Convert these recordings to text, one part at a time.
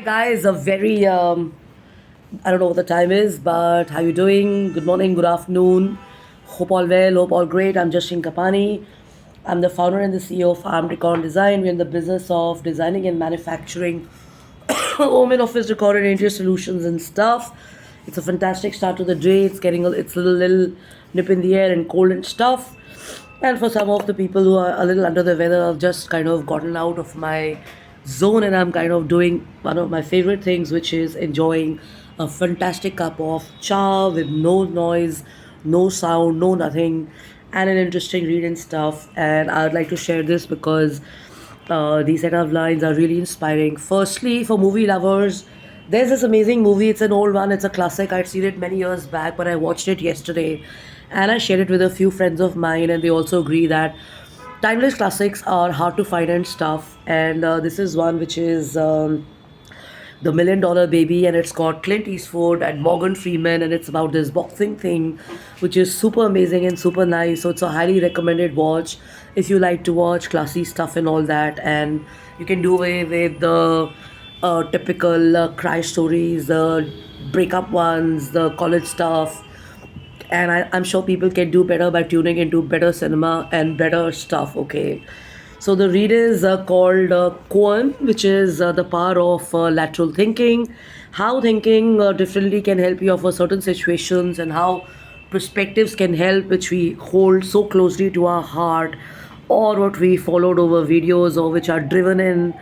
Guys, a very I don't know what the time is, but how you doing? Good morning, good afternoon. Hope all well, hope all great. I'm Jashin Kapani. I'm the founder and the CEO of Arm Decor and Design. We're in the business of designing and manufacturing home and office decor and interior solutions and stuff. It's a fantastic start to the day. It's a little nip in the air and cold and stuff. And for some of the people who are a little under the weather, I've just kind of gotten out of my zone and I'm kind of doing one of my favorite things, which is enjoying a fantastic cup of cha with no noise, no sound, no nothing, and an interesting read and stuff. And I would like to share this because these set of lines are really inspiring. Firstly, for movie lovers, there's this amazing movie. It's an old one, it's a classic. I'd seen it many years back, but I watched it yesterday and I shared it with a few friends of mine, and they also agree that timeless classics are hard to find and stuff. And this is one which is the Million Dollar Baby, and it's got Clint Eastwood and Morgan Freeman, and it's about this boxing thing, which is super amazing and super nice. So it's a highly recommended watch if you like to watch classy stuff and all that, and you can do away with the typical cry stories, the breakup ones, the college stuff, and I'm sure people can do better by tuning into better cinema and better stuff. Okay, so the read is called Koan, which is the power of lateral thinking, how thinking differently can help you for certain situations, and how perspectives can help, which we hold so closely to our heart, or what we followed over videos, or which are driven in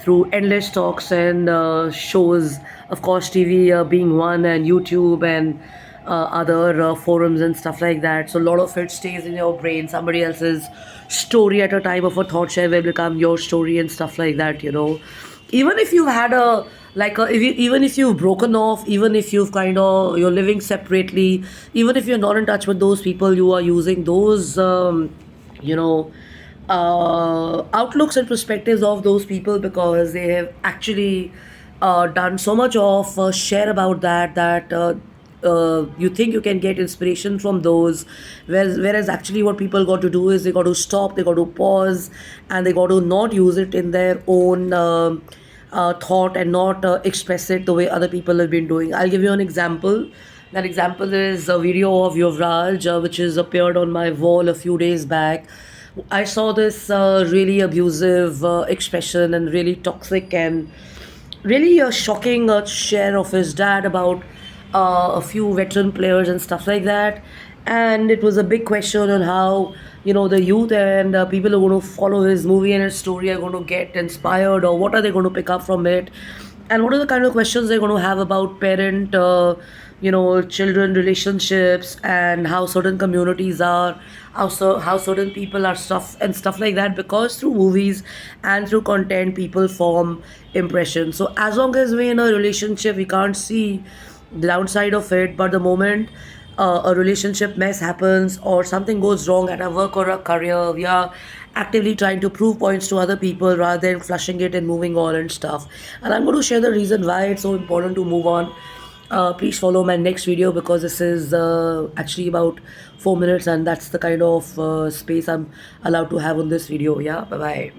through endless talks and shows, of course, TV being one, and YouTube and other forums and stuff like that. So a lot of it stays in your brain. Somebody else's story at a time of a thought share will become your story and stuff like that. Even if you've had a like a, if you, even if you've broken off, even if you've kind of you're living separately, even if you're not in touch with those people, you are using those you know outlooks and perspectives of those people, because they have actually done so much of share about that you think you can get inspiration from those, whereas actually what people got to do is they got to stop, they got to pause, and they got to not use it in their own thought and not express it the way other people have been doing. I'll give you an example. That example is a video of Yuvraj, which has appeared on my wall a few days back. I saw this really abusive expression and really toxic and really a shocking share of his dad about a few veteran players and stuff like that. And it was a big question on how the youth and people who are going to follow his movie and his story are going to get inspired, or what are they going to pick up from it, and what are the kind of questions they're going to have about parent children relationships, and how certain communities are, how certain people are stuff like that, because through movies and through content people form impressions. So as long as we're in a relationship, we can't see the downside of it, but the moment a relationship mess happens or something goes wrong at our work or our career, we are actively trying to prove points to other people rather than flushing it and moving on and stuff. And I'm going to share the reason why it's so important to move on. Please follow my next video, because this is actually about 4 minutes, and that's the kind of space I'm allowed to have on this video. Yeah, bye bye.